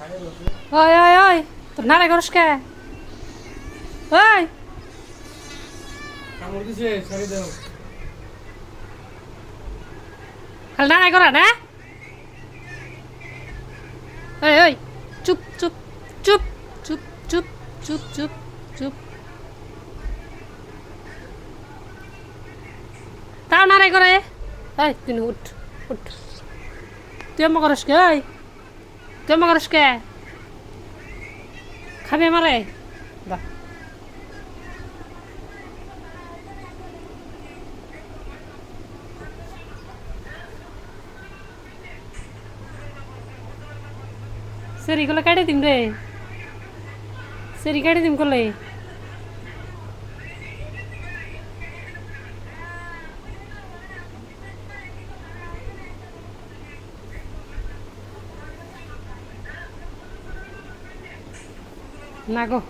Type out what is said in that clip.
ওই ওই ওই তোর নারে করস কে ওই খালি নারে করা না ওই ওই চুপ চুপ চুপ চুপ চুপ চুপ চুপ চুপ তাও নারে করে এই তুই উঠ উঠ তুই আমার করস কে ওই তুই আমার করস কে খাবি আমারে দা সেরিগুলো কাটে দিম রে সেরি কাটে দিম করলে না গো